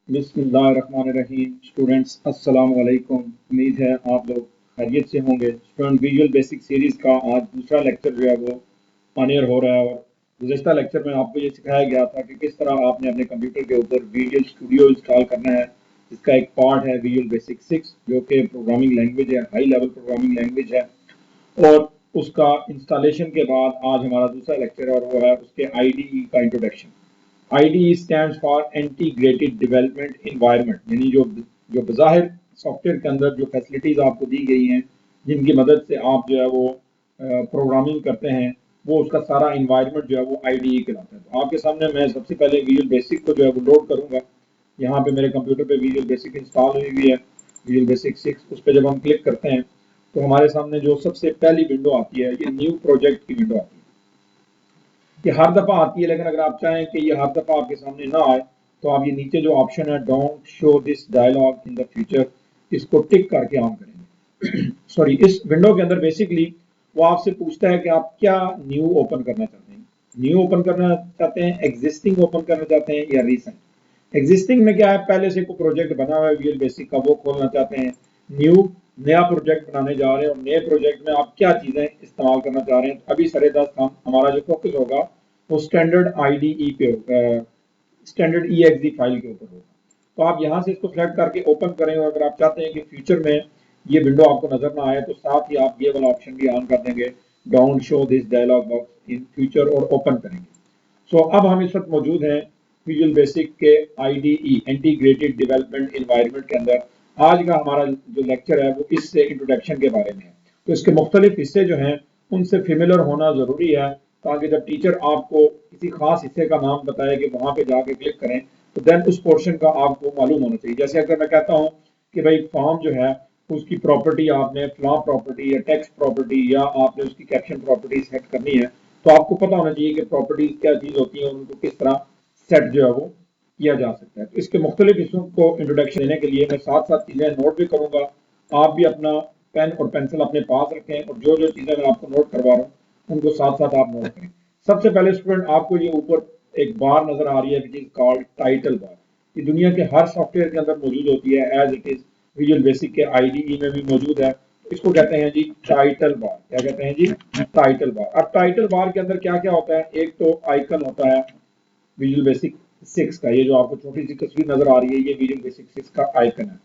बिस्मिल्लाहिर्रहमानिर्रहीम। स्टूडेंट्स अस्सलाम वालेकुम। उम्मीद है आप लोग खैरियत से होंगे। स्टूडेंट विजुअल बेसिक सीरीज़ का आज दूसरा लेक्चर जो है वो ऑन एयर हो रहा है। और गुज़श्ता लेक्चर में आपको ये सिखाया गया था कि किस तरह आपने अपने कंप्यूटर के ऊपर विजुअल स्टूडियो इंस्टॉल करना है, जिसका एक पार्ट है विजुअल बेसिक 6, जो कि प्रोग्रामिंग लैंग्वेज है, हाई लेवल प्रोग्रामिंग लैंग्वेज है। और उसका इंस्टॉलेशन के बाद आज हमारा दूसरा लेक्चर है और वो है उसके आईडीई का introduction. IDE stands for Integrated Development Environment, यानी जो जो बज़ाहिर सॉफ्टवेयर के अंदर जो फैसिलिटीज़ आपको दी गई हैं, जिनकी मदद से आप जो है वो प्रोग्रामिंग करते हैं, वो उसका सारा इन्वायरमेंट जो है वो IDE कहलाता है। तो आपके सामने मैं सबसे पहले विजुअल बेसिक को जो है वो लोड करूँगा। यहाँ पे मेरे कंप्यूटर पे विजुअल बेसिक इंस्टॉल हुई हुई है, विजुअल बेसिक 6। उस पर जब हम क्लिक करते हैं तो हमारे सामने जो सबसे पहली विंडो आती है, ये न्यू प्रोजेक्ट की विंडो आती है। ये हर दफ़ा आती है, लेकिन अगर आप चाहें कि ये हर दफ़ा आपके सामने ना आए तो आप ये नीचे जो ऑप्शन है don't show this dialog in the future, इसको टिक करके ऑन करेंगे। सॉरी, इस विंडो के अंदर बेसिकली वो आपसे पूछता है कि आप क्या न्यू ओपन करना चाहते हैं। न्यू ओपन करना चाहते हैं, एग्जिस्टिंग ओपन करना चाहते हैं, या रिसेंट। एग्जिस्टिंग में क्या है, पहले से कोई प्रोजेक्ट बना हुआ है विजुअल बेसिक का, वो खोलना चाहते हैं। न्यू, नया प्रोजेक्ट बनाने जा रहे हैं और नए प्रोजेक्ट में आप क्या चीज़ें इस्तेमाल करना चाह रहे हैं। तो अभी सरेदस्त हम हमारा जो फोकस होगा वो स्टैंडर्ड आईडीई पे होगा, स्टैंडर्ड ईएक्सई फाइल के ऊपर होगा। तो आप यहाँ से इसको सेलेक्ट करके ओपन करें, और अगर आप चाहते हैं कि फ्यूचर में ये विंडो आपको नजर ना आए तो साथ ही आप ये वाला ऑप्शन भी ऑन कर देंगे, don't show this dialog box in future, और ओपन करेंगे। सो अब हम इस वक्त मौजूद हैं विजुअल बेसिक के आईडीई, इंटीग्रेटेड डेवलपमेंट एनवायरनमेंट के अंदर। आज का हमारा जो लेक्चर है वो इससे इंट्रोडक्शन के बारे में है। तो इसके मुख्तलिफ हिस्से जो हैं उनसे फेमिलर होना ज़रूरी है, ताकि जब टीचर आपको किसी खास हिस्से का नाम बताए कि वहाँ पे जाके क्लिक करें, तो देन उस पोर्शन का आपको मालूम होना चाहिए। जैसे अगर मैं कहता हूँ कि भाई फॉर्म जो है उसकी प्रॉपर्टी आपने फ्लॉ प्रॉपर्टी या टेक्स्ट प्रॉपर्टी या आपने उसकी कैप्शन प्रॉपर्टी सेट करनी है, तो आपको पता होना चाहिए कि प्रॉपर्टीज क्या चीज़ होती है और उनको किस तरह सेट जो है वो किया जा सकता है। तो इसके मुख्तलिफ हिस्सों को इंट्रोडक्शन देने के लिए मैं साथ साथ चीज़ें नोट भी करूँगा। आप भी अपना पेन और पेंसिल अपने पास रखें और जो जो चीज़ें मैं आपको नोट करवा रहा हूँ उनको साथ साथ आप नोट करें। सबसे पहले स्टूडेंट, आपको ये ऊपर एक बार नजर आ रही है, which is called title bar. ये दुनिया के हर सॉफ्टवेयर के अंदर मौजूद होती है, as it is Visual Basic के आईडीई में भी मौजूद है। इसको कहते हैं जी टाइटल बार। क्या कहते हैं जी? Title bar. अब टाइटल बार के अंदर क्या क्या होता है, एक तो आइकन होता है विजुअल बेसिक 6 का, ये जो आपको छोटी सी तस्वीर नजर आ रही है, ये विजुअल बेसिक 6 का आइकन है।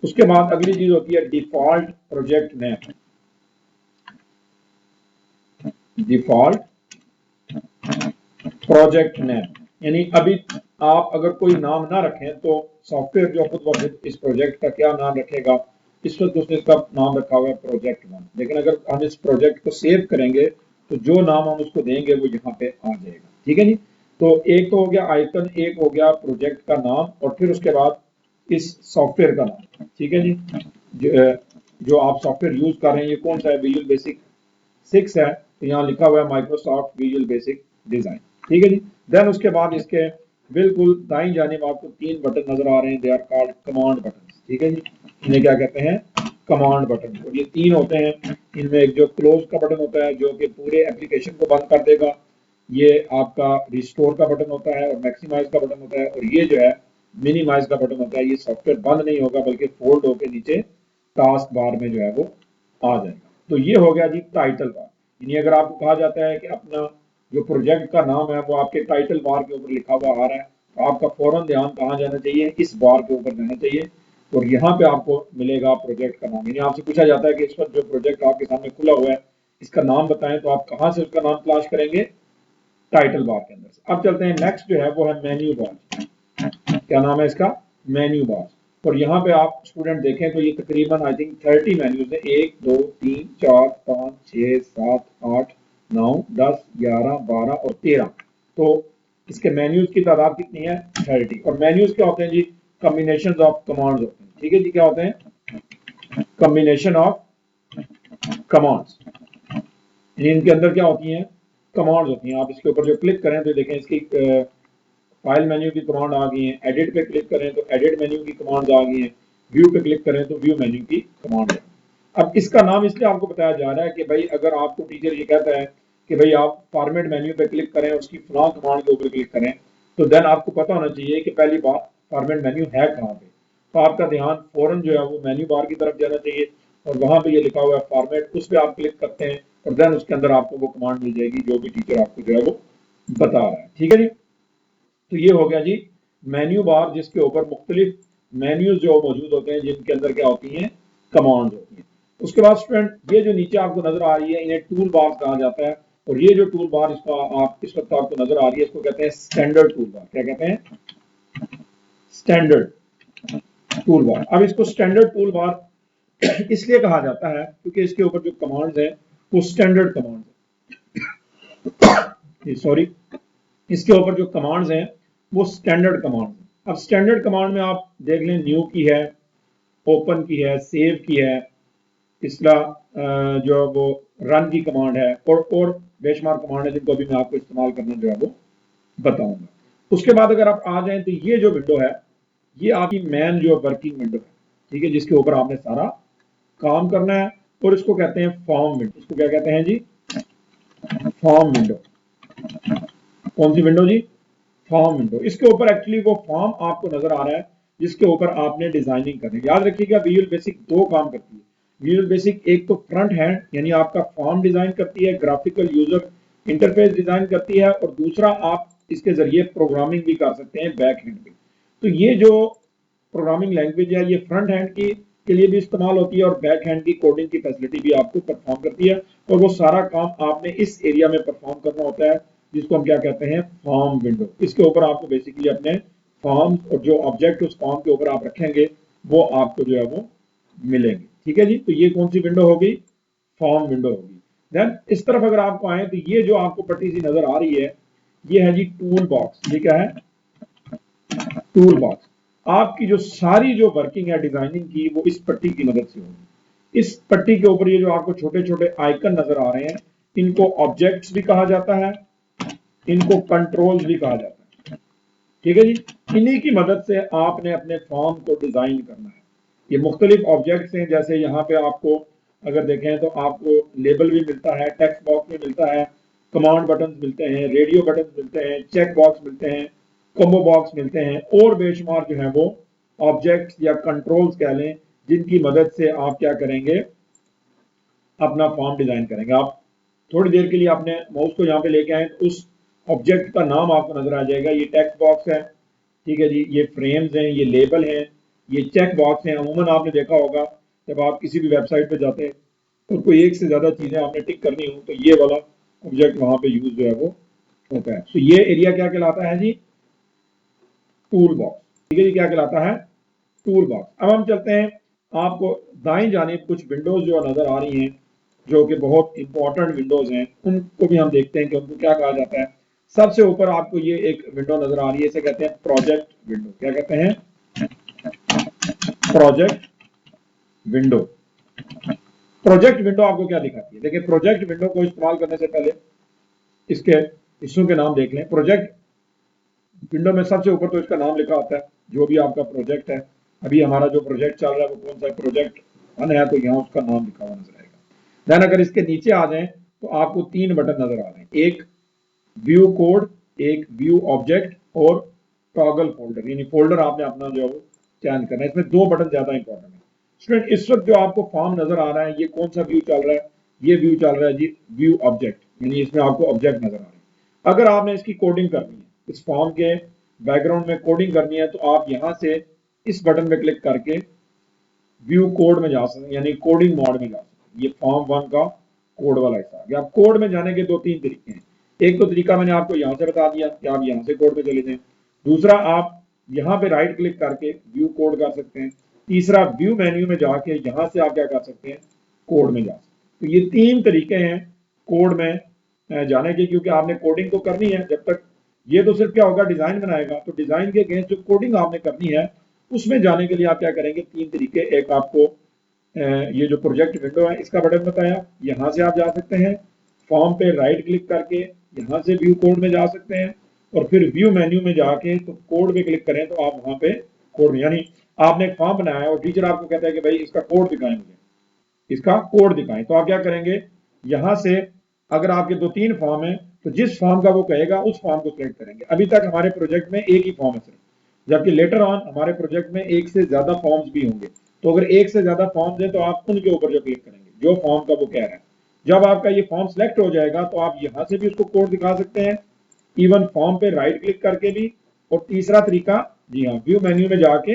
उसके बाद अगली चीज होती है default project name. Default project name, यानी अभी आप अगर कोई नाम ना रखें तो सॉफ्टवेयर जो खुद ब खुद इस प्रोजेक्ट का क्या नाम रखेगा। इस वक्त उसने इसका नाम रखा हुआ है प्रोजेक्ट 1, लेकिन अगर हम इस प्रोजेक्ट को सेव करेंगे तो जो नाम हम उसको देंगे वो यहाँ पे आ जाएगा। ठीक है जी। तो एक तो हो गया आइकन, एक हो गया प्रोजेक्ट का नाम, और फिर उसके बाद इस सॉफ्टवेयर का नाम। ठीक है जी। जो आप सॉफ्टवेयर यूज कर रहे हैं ये कौन सा है, विजुअल बेसिक 6 है, तो यहाँ लिखा हुआ है माइक्रोसॉफ्ट विजुअल बेसिक डिजाइन। ठीक है जी। देन उसके बाद इसके बिल्कुल दाईं जानिब आपको 3 बटन नजर आ रहे हैं, they are called command button. ठीक है जी। इन्हें क्या कहते हैं? Command button. और ये 3 होते हैं। इनमें एक जो क्लोज का बटन होता है जो कि पूरे एप्लीकेशन को बंद कर देगा, ये आपका रिस्टोर का बटन होता है, और मैक्सिमाइज का बटन होता है, और ये जो है मिनिमाइज का बटन होता है। ये सॉफ्टवेयर बंद नहीं होगा बल्कि फोल्ड होकर नीचे टास्क बार में जो है वो आ जाएगा। तो ये हो गया जी टाइटल बार। यानी अगर आपको कहा जाता है कि अपना जो प्रोजेक्ट का नाम है वो आपके टाइटल बार के ऊपर लिखा हुआ आ रहा है, तो आपका फौरन ध्यान कहाँ जाना चाहिए? इस बार के ऊपर जाना चाहिए, और यहाँ पे आपको मिलेगा प्रोजेक्ट का नाम। यानी आपसे पूछा जाता है कि इस वक्त जो प्रोजेक्ट आपके सामने खुला हुआ है इसका नाम बताएं, तो आप कहाँ से उसका नाम तलाश करेंगे? टाइटल बार के अंदर से। अब चलते हैं, नेक्स्ट जो है वो है मेन्यू बार। क्या नाम है इसका? Menu bar. और यहाँ पे आप स्टूडेंट देखें तो ये तकरीबन आई थिंक 30 मेन्यूज है। 1 2 3 4 5 6 7 8 9 10 11 12 और 13। तो इसके मेन्यूज की तादाद कितनी है? 30। और मेन्यूज क्या होते हैं जी? कम्बिनेशन ऑफ कमांड्स होते हैं। ठीक है जी। क्या होते हैं? Combination of commands. इनके अंदर क्या होती हैं? कमांड्स होती हैं। आप इसके ऊपर जो क्लिक करें तो देखें इसकी फाइल मेन्यू की कमांड आ गई है। एडिट पे क्लिक करें तो एडिट मेन्यू की कमांड आ गई है। व्यू पे क्लिक करें तो व्यू मेन्यू की कमांड है। अब इसका नाम इसलिए आपको बताया जा रहा है कि भाई अगर आपको टीचर ये कहता है कि भाई आप फॉर्मेट मेन्यू पे क्लिक करें और उसकी फलां कमांड के ऊपर क्लिक करें, तो देन आपको पता होना चाहिए कि पहली बात फॉर्मेट मेन्यू है कहाँ पे। तो आपका ध्यान फौरन जो है वो मेन्यू बार की तरफ जाना चाहिए और वहां पे ये लिखा हुआ है फॉर्मेट, उस पर आप क्लिक करते हैं और देन उसके अंदर आपको वो कमांड मिल जाएगी जो भी टीचर आपको जो है वो बता रहा है। ठीक है जी, तो ये हो गया जी मेन्यू बार, जिसके ऊपर मुख्तलिफ मेन्यूज जो मौजूद होते हैं जिनके अंदर क्या होती हैं, कमांड होती हैं। उसके बाद स्टूडेंट ये जो नीचे आपको नजर आ रही है इन्हें टूल बार कहा जाता है, और ये जो टूल बार इसका आप इस वक्त आपको नजर आ रही है इसको कहते हैं स्टैंडर्ड टूल बार। क्या कहते हैं? Standard tool bar. अब इसको स्टैंडर्ड टूल बार इसलिए कहा जाता है क्योंकि इसके ऊपर जो कमांड्स हैं वो स्टैंडर्ड कमांड्स हैं। सॉरी, इसके ऊपर जो कमांड्स हैं वो स्टैंडर्ड कमांड्स हैं। अब स्टैंडर्ड कमांड में आप देख लें न्यू की है, ओपन की है, सेव की है, इसका जो वो रन की कमांड है, और बेशुमार कमांड है जिनको अभी मैं आपको इस्तेमाल करना जो है वो बताऊंगा। उसके बाद अगर आप आ जाएं तो ये जो विंडो है ये आपकी मेन जो वर्किंग विंडो है, ठीक है, जिसके ऊपर आपने सारा काम करना है, और इसको कहते हैं फॉर्म विंडो। इसको क्या कहते हैं जी? Form window. कौन सी विंडो जी? Form window. इसके ऊपर एक्चुअली वो फॉर्म आपको नजर आ रहा है जिसके ऊपर आपने डिजाइनिंग करनी है। याद रखिएगा विजुअल बेसिक दो काम करती है। विजुअल बेसिक एक तो फ्रंट हैंड यानी आपका फॉर्म डिजाइन करती है, ग्राफिकल यूजर इंटरफेस डिजाइन करती है, और दूसरा आप इसके जरिए प्रोग्रामिंग भी कर सकते हैं बैक हैंड पे। तो ये जो प्रोग्रामिंग लैंग्वेज है ये फ्रंट हैंड की के लिए भी इस्तेमाल होती है और बैक हैंड की कोडिंग की फैसिलिटी भी आपको परफॉर्म करती है, और वो सारा काम आपने इस एरिया में परफॉर्म करना होता है जिसको हम क्या कहते हैं? Form window. इसके ऊपर आपको बेसिकली अपने फॉर्म्स और जो ऑब्जेक्ट उस फॉर्म के ऊपर आप रखेंगे वो आपको जो है वो मिलेंगे। ठीक है जी, तो ये कौन सी विंडो होगी? फॉर्म विंडो होगी। देन इस तरफ अगर आपको आए तो ये जो आपको पट्टी सी नजर आ रही है ये है जी टूल बॉक्स। ये क्या है? Tool box. आपकी जो सारी जो वर्किंग है डिजाइनिंग की वो इस पट्टी की मदद से होगी। इस पट्टी के ऊपर ये जो आपको छोटे छोटे आइकन नजर आ रहे हैं इनको ऑब्जेक्ट्स भी कहा जाता है, इनको कंट्रोल्स भी कहा जाता है। ठीक है जी, इन्हीं की मदद से आपने अपने फॉर्म को डिजाइन करना है। ये मुख्तलिफ ऑब्जेक्ट्स हैं, जैसे यहाँ पे आपको अगर देखें तो आपको लेबल भी मिलता है, टेक्स्ट बॉक्स भी मिलता है, कमांड बटन मिलते हैं, रेडियो बटन मिलते हैं, चेक बॉक्स मिलते हैं, कॉम्बो बॉक्स मिलते हैं, और बेशुमार जो है वो ऑब्जेक्ट्स या कंट्रोल्स कह लें जिनकी मदद से आप क्या करेंगे? अपना फॉर्म डिजाइन करेंगे। आप थोड़ी देर के लिए अपने माउस को यहाँ पे लेके आए तो उस ऑब्जेक्ट का नाम आपको नजर आ जाएगा। ये टेक्स्ट बॉक्स है, ठीक है जी, ये फ्रेम्स हैं, ये लेबल हैं, ये चेक बॉक्स हैं। अमूमन आपने देखा होगा जब आप किसी भी वेबसाइट पे जाते हैं और कोई एक से ज्यादा चीजें आपने टिक करनी हो तो ये वाला ऑब्जेक्ट वहां पे यूज जो है वो होता है। तो ये एरिया क्या कहलाता है जी? Tool box. ठीक है जी, क्या कहलाता है? Tool box. अब हम चलते हैं, आपको दाएं जानिब कुछ विंडोज जो नजर आ रही हैं जो कि बहुत इंपॉर्टेंट विंडोज हैं, उनको भी हम देखते हैं कि उनको क्या कहा जाता है। सबसे ऊपर आपको ये एक विंडो नजर आ रही है, इसे कहते हैं प्रोजेक्ट विंडो। क्या कहते हैं? Project window. प्रोजेक्ट विंडो आपको क्या दिखाती है? देखिए, प्रोजेक्ट विंडो को इस्तेमाल करने से पहले इसके हिस्सों के नाम देख लें। प्रोजेक्ट विंडो में सबसे ऊपर तो इसका नाम लिखा होता है, जो भी आपका प्रोजेक्ट है। अभी हमारा जो प्रोजेक्ट चल रहा है वो कौन सा प्रोजेक्ट 1 है, तो यहाँ उसका नाम लिखा हुआ नजर आएगा। देन अगर इसके नीचे आ जाएं तो आपको 3 बटन नजर आ रहे हैं, एक व्यू कोड, एक व्यू ऑब्जेक्ट, और टॉगल फोल्डर, यानी फोल्डर आपने अपना जो है वो चयन करना है। इसमें 2 बटन ज्यादा इंपॉर्टेंट है। स्टूडेंट, इस वक्त जो आपको फॉर्म नजर आ रहा है ये कौन सा व्यू चल रहा है? ये व्यू चल रहा है जी व्यू ऑब्जेक्ट, यानी इसमें आपको ऑब्जेक्ट नजर आ रहे हैं। अगर आपने इसकी कोडिंग करनी है, इस फॉर्म के बैकग्राउंड में कोडिंग करनी है, तो आप यहां से इस बटन पे क्लिक करके व्यू कोड में जा सकते हैं, यानी कोडिंग मोड में जा सकते हैं। ये फॉर्म 1 का कोड वाला हिस्सा आ गया। अब कोड में जाने के 2-3 तरीके हैं। एक तो तरीका मैंने आपको यहाँ से बता दिया कि आप यहाँ से कोड में चले जाएं। दूसरा, आप यहाँ पे राइट क्लिक करके व्यू कोड कर सकते हैं। तीसरा, व्यू मेन्यू में जाके यहाँ से आप क्या कर सकते हैं? कोड में जा सकते हैं। तो ये 3 तरीके हैं कोड में जाने के, क्योंकि आपने कोडिंग तो करनी है। जब तक ये तो सिर्फ क्या होगा, डिजाइन बनाएगा, तो डिजाइन के अगेंस्ट जो कोडिंग आपने करनी है उसमें जाने के लिए आप क्या करेंगे? 3 तरीके। एक आपको ये जो प्रोजेक्ट विंडो है इसका बटन बताया, यहाँ से आप जा सकते हैं। फॉर्म पे राइट क्लिक करके यहाँ से व्यू कोड में जा सकते हैं, और फिर व्यू मेन्यू में जाके तो कोड पे क्लिक करें तो आप वहां पे कोड में, यानी आपने एक फॉर्म बनाया है और टीचर आपको कहता है कि भाई इसका कोड दिखाएं मुझे, इसका कोड दिखाएं, तो आप क्या करेंगे? यहां से अगर आपके 2-3 फॉर्म है तो जिस फॉर्म का वो कहेगा उस फॉर्म को सिलेक्ट करेंगे। अभी तक हमारे प्रोजेक्ट में एक ही फॉर्म है सिर्फ, जबकि लेटर ऑन हमारे प्रोजेक्ट में एक से ज्यादा फॉर्म्स भी होंगे। तो अगर एक से ज्यादा फॉर्म्स हैं तो आप उनके ऊपर जो क्लिक करेंगे जो फॉर्म का वो कह रहा है, जब आपका ये फॉर्म सेलेक्ट हो जाएगा तो आप यहां से भी उसको कोड दिखा सकते हैं, इवन फॉर्म पे राइट क्लिक करके भी। और तीसरा तरीका, जी हाँ, व्यू मेन्यू में जाके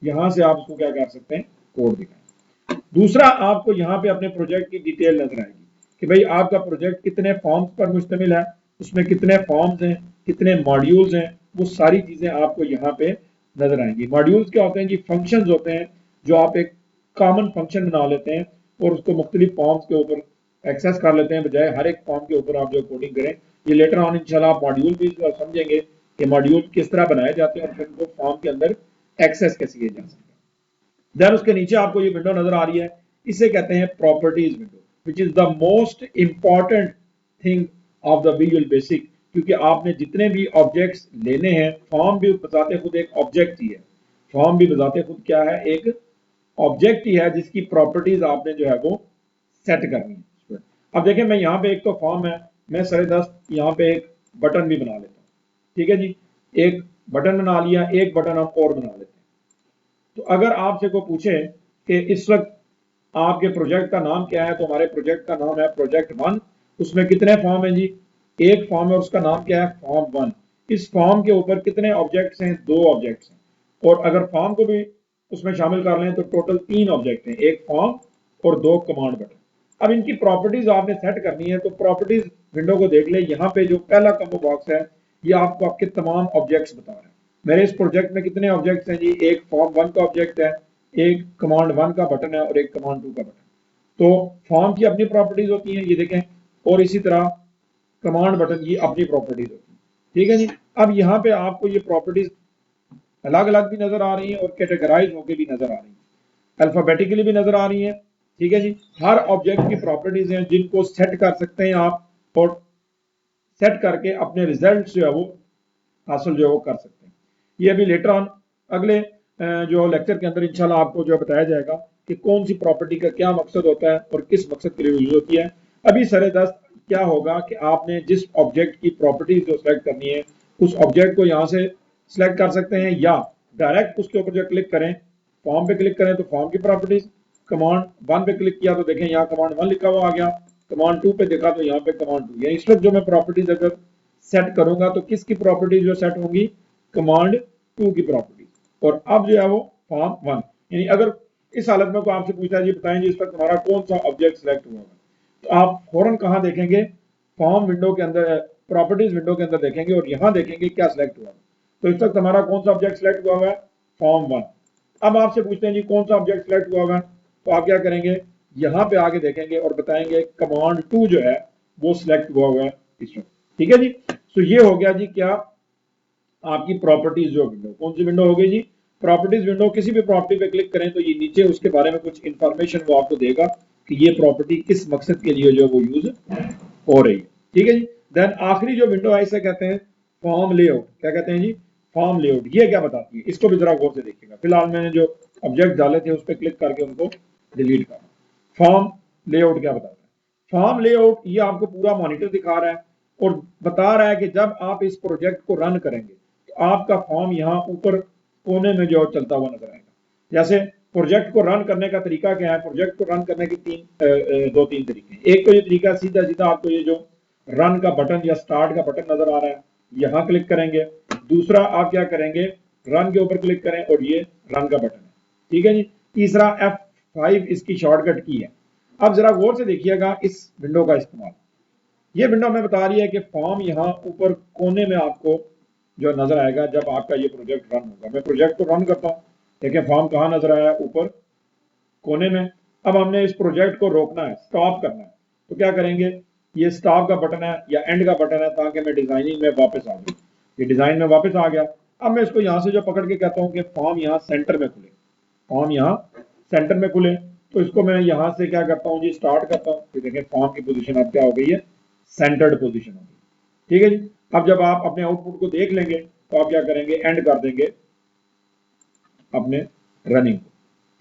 यहां से आप उसको क्या कर सकते हैं, कोड दिखाएं। दूसरा, आपको यहाँ पे अपने प्रोजेक्ट की डिटेल नजर आएगी कि भाई आपका प्रोजेक्ट कितने फॉर्म्स पर मुश्तमिल है, उसमें कितने फॉर्म्स हैं, कितने मॉड्यूल्स हैं, वो सारी चीजें आपको यहाँ पे नजर आएंगी। मॉड्यूल्स क्या होते हैं जी? फंक्शंस होते हैं जो आप एक कॉमन फंक्शन बना लेते हैं और उसको मुख्तलिफ फॉर्म्स के ऊपर एक्सेस कर लेते हैं, बजाय हर एक फॉर्म के ऊपर आप जो कोडिंग करें। ये लेटर ऑन इंशाल्लाह आप मॉड्यूल भी समझेंगे कि मॉड्यूल किस तरह बनाए जाते हैं और फिर उनको फॉर्म के अंदर एक्सेस कैसे किए जा सकते हैं। देन उसके नीचे आपको ये विंडो नजर आ रही है, इसे कहते हैं properties window, which is the most important thing of the visual basic. क्योंकि आपने जितने भी ऑब्जेक्ट्स लेने हैं, फॉर्म भी बताते खुद एक ऑब्जेक्ट ही है, फॉर्म भी बताते खुद क्या है, एक ऑब्जेक्ट ही है जिसकी प्रॉपर्टीज आपने जो है वो सेट करनी है। अब देखें, मैं यहाँ पे एक तो फॉर्म है, मैं सरे 10 यहाँ पे एक बटन भी बना लेता हूँ, ठीक है जी, एक बटन बना लिया, एक बटन हम और बना लेते हैं। तो अगर आपसे को पूछे कि इस वक्त आपके प्रोजेक्ट का नाम क्या है, तो हमारे प्रोजेक्ट का नाम है प्रोजेक्ट 1। उसमें कितने फॉर्म है जी? एक फॉर्म है, उसका नाम क्या है? फॉर्म 1। इस फॉर्म के ऊपर कितने ऑब्जेक्ट्स हैं? 2 ऑब्जेक्ट्स हैं। और अगर फॉर्म को भी उसमें शामिल कर लें तो टोटल 3 ऑब्जेक्ट हैं, एक फॉर्म और 2 कमांड बटन। अब इनकी प्रॉपर्टीज आपने सेट करनी है, तो प्रॉपर्टीज विंडो को देख ले, यहाँ पे जो पहला कॉम्बो बॉक्स है ये आपको आपके तमाम ऑब्जेक्ट्स बता रहे हैं। मेरे इस प्रोजेक्ट में कितने ऑब्जेक्ट्स हैं जी? एक फॉर्म 1 का ऑब्जेक्ट है, एक कमांड 1 का बटन है और एक कमांड 2 का बटन। तो फॉर्म की अपनी प्रॉपर्टीज होती हैं, ये देखें, और इसी तरह कमांड बटन की अपनी प्रॉपर्टीज होती है, ठीक है जी। अब यहाँ पे आपको ये प्रॉपर्टीज अलग अलग भी नजर आ रही हैं और कैटेगराइज होकर भी नजर आ रही हैं, अल्फाबेटिकली भी नजर आ रही हैं, ठीक है जी। हर ऑब्जेक्ट की प्रॉपर्टीज हैं जिनको सेट कर सकते हैं आप, और सेट करके अपने रिजल्ट जो है वो हासिल जो है वो कर सकते हैं। ये अभी लेटर ऑन अगले जो लेक्चर के अंदर इंशाल्लाह आपको जो बताया जाएगा कि कौन सी प्रॉपर्टी का क्या मकसद होता है और किस मकसद के लिए यूज होती है। अभी सरे 10 क्या होगा कि आपने जिस ऑब्जेक्ट की प्रॉपर्टीज जो सेलेक्ट करनी है, उस ऑब्जेक्ट को यहाँ से सिलेक्ट कर सकते हैं, या डायरेक्ट उसके ऊपर जो क्लिक करें, फॉर्म पे क्लिक करें तो फॉर्म की प्रॉपर्टीज, कमांड 1 पे क्लिक किया तो देखें यहाँ कमांड 1 लिखा हुआ आ गया, कमांड 2 पे देखा तो यहाँ पे कमांड 2। इस वक्त जो मैं प्रॉपर्टीज अगर सेट करूंगा तो किसकी प्रॉपर्टीज जो सेट होंगी? कमांड 2 की प्रॉपर्टीज। और अब जो है वो फॉर्म 1, यानी अगर इस हालत में को आपसे पूछा जी बताएं जी इस पर तुम्हारा कौन सा ऑब्जेक्ट सिलेक्ट हुआ है, तो आप फौरन कहां देखेंगे? फॉर्म विंडो के अंदर, प्रॉपर्टीज विंडो के अंदर देखेंगे और यहां देखेंगे क्या सिलेक्ट हुआ है। तो इस वक्त हमारा कौन सा ऑब्जेक्ट सिलेक्ट हुआ है? फॉर्म 1। अब आपसे पूछते हैं जी कौन सा ऑब्जेक्ट सिलेक्ट हुआ है, तो आप क्या करेंगे? यहां पे आगे देखेंगे और बताएंगे कमांड 2 जो है वो सिलेक्ट हुआ है इस वक्त, ठीक है जी। तो ये हो गया जी क्या आपकी प्रॉपर्टीज जो विंडो, कौन सी विंडो हो गई जी? Properties window. किसी भी प्रॉपर्टी पे क्लिक करें तो ये नीचे उसके बारे में कुछ इंफॉर्मेशन वो आपको देगा कि ये प्रॉपर्टी किस मकसद के लिए जो वो यूज हो रही है, ठीक है जी। देन आखिरी जो विंडो है इसे कहते हैं फॉर्म लेआउट। क्या कहते हैं जी? Form layout. ये क्या बताती है, इसको भी जरा गौर से देखिएगा। फिलहाल मैंने जो ऑब्जेक्ट डाले थे उस पर क्लिक करके उनको डिलीट करना। फॉर्म लेआउट क्या बताता है? फॉर्म लेआउट ये आपको पूरा मॉनिटर दिखा रहा है और बता रहा है कि जब आप इस प्रोजेक्ट को रन करेंगे तो आपका फॉर्म यहाँ ऊपर कोने में जो चलता हुआ नजर आएगा। जैसे प्रोजेक्ट को रन करने का तरीका क्या है? प्रोजेक्ट को रन करने के दो तीन तरीके हैं। एक तो ये तरीका सीधा सीधा आपको ये जो रन का बटन या स्टार्ट का बटन नजर आ रहा है, यहाँ क्लिक करेंगे। दूसरा आप क्या करेंगे? रन के ऊपर क्लिक करें और ये रन का बटन है, ठीक है जी। तीसरा F5 इसकी शॉर्टकट की है। अब जरा गौर से देखिएगा इस विंडो का इस्तेमाल। ये विंडो हमें बता रही है कि फॉर्म यहाँ ऊपर कोने में आपको जो नजर आएगा जब आपका ये प्रोजेक्ट रन होगा। मैं प्रोजेक्ट को रन करता हूँ, देखिए फॉर्म कहाँ नजर आया? ऊपर कोने में। अब हमने इस प्रोजेक्ट को रोकना है, स्टॉप करना है, तो क्या करेंगे? ये स्टॉप का बटन है या एंड का बटन है, ताकि मैं डिजाइनिंग में वापस आ जाऊँ। ये डिजाइन में वापस आ गया। अब मैं इसको यहाँ से जो पकड़ के कहता हूँ कि फॉर्म यहाँ सेंटर में खुले, फॉर्म यहाँ सेंटर में खुले, तो इसको मैं यहाँ से क्या करता हूँ जी? स्टार्ट करता हूँ। तो देखें फॉर्म की पोजीशन अब क्या हो गई है? सेंटर्ड पोजीशन हो गई, ठीक है जी। अब जब आप अपने आउटपुट को देख लेंगे तो आप क्या करेंगे? एंड कर देंगे अपने रनिंग को,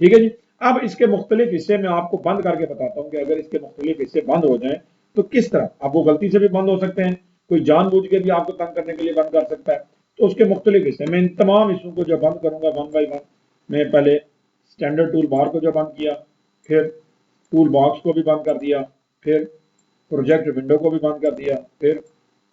ठीक है जी। अब इसके मुख्तलिफ हिस्से में आपको बंद करके बताता हूँ कि अगर इसके मुख्तलिफ हिस्से बंद हो जाए तो किस तरह। अब वो गलती से भी बंद हो सकते हैं, कोई जानबूझ के भी आपको तंग करने के लिए बंद कर सकता है। तो उसके मुख्तलिफ हिस्से, मैं इन तमाम हिस्सों को जो बंद करूंगा वन बाई वन, मैं पहले स्टैंडर्ड टूल बार को जो बंद किया, फिर टूल बॉक्स को भी बंद कर दिया, फिर प्रोजेक्ट विंडो को भी बंद कर दिया, फिर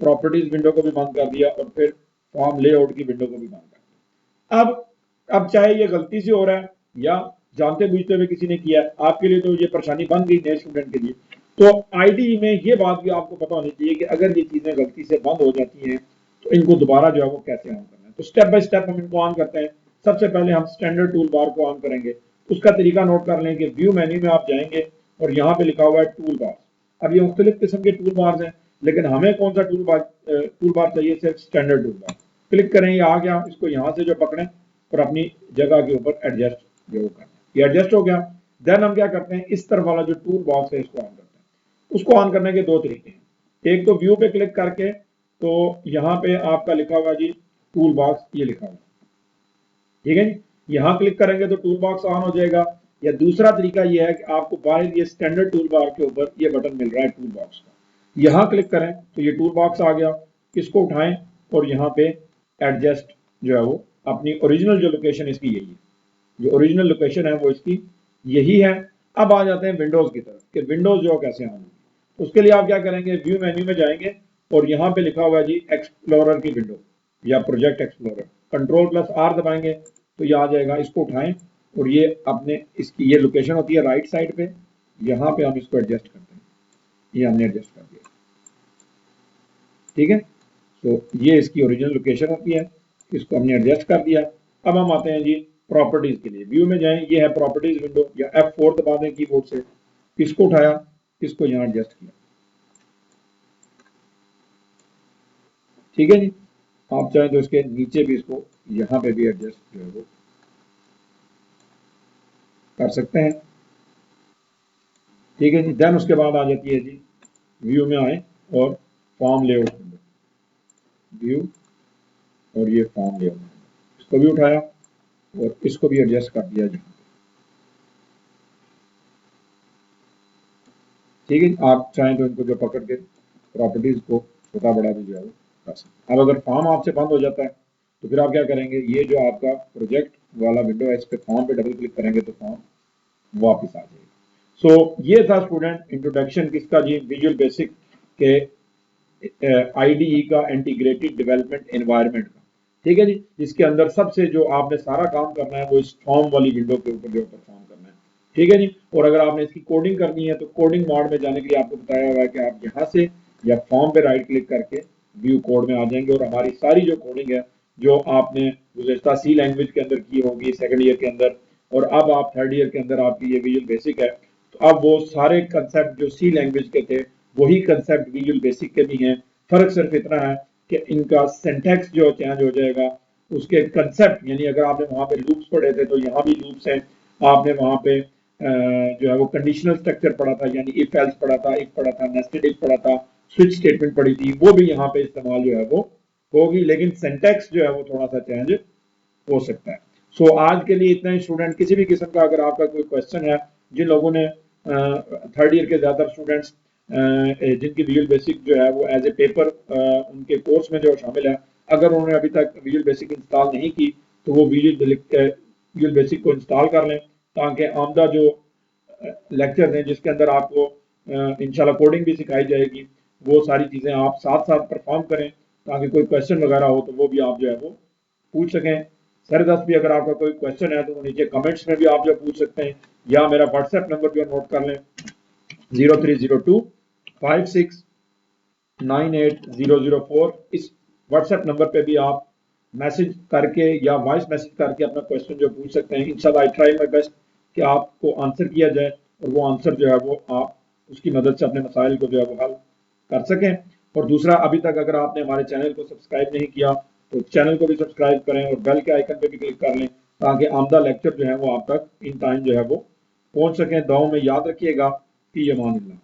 प्रॉपर्टीज विंडो को भी बंद कर दिया, और फिर फॉर्म लेआउट की विंडो को भी बंद कर दिया। अब चाहे ये गलती से हो रहा है या जानते बूझते हुए किसी ने किया, आपके लिए तो ये परेशानी बन गई नए स्टूडेंट के लिए। तो आईडी में ये बात भी आपको पता होनी चाहिए कि अगर ये चीजें गलती से बंद हो जाती हैं तो इनको दोबारा जो है वो कैसे ऑन करना है। तो स्टेप बाय स्टेप हम इनको ऑन करते हैं। सबसे पहले हम स्टैंडर्ड टूल बार को ऑन करेंगे। उसका तरीका नोट कर लें कि व्यू मेन्यू में आप जाएंगे और यहाँ पे लिखा हुआ है टूल बार। अब ये मुख्तलिफ किस्म के टूल बार्स हैं, लेकिन हमें कौन सा टूल बार चाहिए, सिर्फ स्टैंडर्ड टूल बार। क्लिक करें, ये आ गया। इसको यहाँ से जो पकड़ें और अपनी जगह के ऊपर एडजस्ट जो करना है, ये एडजस्ट हो गया। देन हम क्या करते हैं, इस तरफ वाला जो टूल बॉक्स है इसको ऑन करते हैं। उसको ऑन करने के दो तरीके हैं। एक तो व्यू पे क्लिक करके, तो यहाँ पे आपका लिखा हुआ जी टूल बॉक्स, ये लिखा हुआ, ठीक है जी। यहाँ क्लिक करेंगे तो टूल बॉक्स ऑन हो जाएगा। या दूसरा तरीका ये है कि आपको बाहर ये स्टैंडर्ड टूल बार के ऊपर ये बटन मिल रहा है टूल बॉक्स का, यहाँ क्लिक करें तो ये टूल बॉक्स आ गया। इसको उठाएं और यहाँ पे एडजस्ट जो है वो अपनी ओरिजिनल जो लोकेशन इसकी यही है, जो ओरिजिनल लोकेशन है वो इसकी यही है। अब आ जाते हैं विंडोज की तरफ कि विंडोज जो कैसे ऑन होगी। उसके लिए आप क्या करेंगे, व्यू मेन्यू में जाएंगे और यहाँ पे लिखा हुआ है जी एक्सप्लोरर की विंडो या प्रोजेक्ट एक्सप्लोरर, कंट्रोल+R दबाएंगे तो ये आ जाएगा। इसको उठाएं और ये अपने इसकी ये लोकेशन होती है राइट साइड पे, यहाँ पे हम इसको एडजस्ट करते हैं। ये हमने एडजस्ट कर दिया, ठीक है। तो ये इसकी ओरिजिनल लोकेशन होती है, इसको हमने एडजस्ट कर दिया। अब हम आते हैं जी प्रॉपर्टीज के लिए। व्यू में जाएं, ये है प्रॉपर्टीज विंडो, या F4 दबा दें कीबोर्ड से। इसको उठाया, इसको यहाँ एडजस्ट किया, ठीक है जी। आप चाहें तो इसके नीचे भी इसको यहाँ पे भी एडजस्ट जो है वो कर सकते हैं, ठीक है जी। देन उसके बाद आ जाती है जी, व्यू में आए और फॉर्म लेआउट विंडो, व्यू और ये फॉर्म लेआउट, इसको भी उठाया और इसको भी एडजस्ट कर दिया जी, ठीक है। आप चाहें तो इनको जो पकड़ के प्रॉपर्टीज को छोटा बड़ा भी जो है वो कर सकते हैं। अब अगर फॉर्म आपसे बंद हो जाता है तो फिर आप क्या करेंगे, ये जो आपका प्रोजेक्ट वाला विंडो है इस पे फॉर्म पे डबल क्लिक करेंगे तो फॉर्म वापस आ जाएगा। सो ये था स्टूडेंट इंट्रोडक्शन किसका जी, विजुअल बेसिक के आईडीई का, इंटीग्रेटेड डेवलपमेंट एनवायरनमेंट का, ठीक है जी। जिसके अंदर सबसे जो आपने सारा काम करना है वो इस फॉर्म वाली विंडो के ऊपर जो परफॉर्म करना है, ठीक है जी। और अगर आपने इसकी कोडिंग करनी है तो कोडिंग मोड में जाने के लिए आपको बताया हुआ है कि आप यहाँ से या फॉर्म पे राइट क्लिक करके व्यू कोड में आ जाएंगे और हमारी सारी जो कोडिंग है जो आपने गुज़श्ता सी लैंग्वेज के अंदर की होगी सेकंड ईयर के अंदर, और अब आप थर्ड ईयर के अंदर आपकी ये विजुअल बेसिक है, तो अब वो सारे कंसेप्ट जो सी लैंग्वेज के थे वही कंसेप्ट विजुअल बेसिक के भी हैं। फर्क सिर्फ इतना है कि इनका सिंटैक्स जो चेंज हो जाएगा, उसके कंसेप्ट, यानी अगर आपने वहाँ पे लूप्स पढ़े थे तो यहाँ भी लूप्स हैं। आपने वहाँ पे जो है वो कंडीशनल स्ट्रक्चर पढ़ा था, यानी इफ एल्स पढ़ा था, इफ पढ़ा था, नेस्टेड इफ पढ़ा था, स्विच स्टेटमेंट पढ़ी थी, वो भी यहाँ पे इस्तेमाल जो है वो होगी, लेकिन सिंटैक्स जो है वो थोड़ा सा चेंज हो सकता है। सो आज के लिए इतना ही स्टूडेंट। किसी भी किस्म का अगर आपका कोई क्वेश्चन है, जिन लोगों ने थर्ड ईयर के ज़्यादातर स्टूडेंट्स जिनकी विजुअल बेसिक जो है वो एज ए पेपर उनके कोर्स में जो शामिल है, अगर उन्होंने अभी तक विजुअल बेसिक इंस्टॉल नहीं की तो वो विजुअल बेसिक को इंस्टॉल कर लें, ताकि आमदा जो लेक्चर हैं जिसके अंदर आपको इंशाल्लाह कोडिंग भी सिखाई जाएगी, वो सारी चीज़ें आप साथ साथ परफॉर्म करें, ताकि कोई क्वेश्चन वगैरह हो तो वो भी आप जो है वो पूछ सकें। सर दस भी अगर आपका कोई क्वेश्चन है तो वो नीचे कमेंट्स में भी आप जो पूछ सकते हैं, या मेरा व्हाट्सएप नंबर जो नोट कर लें 0302569804। इस व्हाट्सएप नंबर पे भी आप मैसेज करके या वॉइस मैसेज करके अपना क्वेश्चन जो पूछ सकते हैं। इंशाल्लाह आई ट्राई माय बेस्ट कि आपको आंसर किया जाए और वो आंसर जो है वो आप उसकी मदद से अपने मसाइल को जो है वो हल कर सकें। और दूसरा, अभी तक अगर आपने हमारे चैनल को सब्सक्राइब नहीं किया तो चैनल को भी सब्सक्राइब करें और बेल के आइकन पे भी क्लिक कर लें, ताकि आमदा लेक्चर जो है वो आप तक इन टाइम जो है वो पहुंच सकें। दुआओं में याद रखिएगा कि अमान अल्लाह।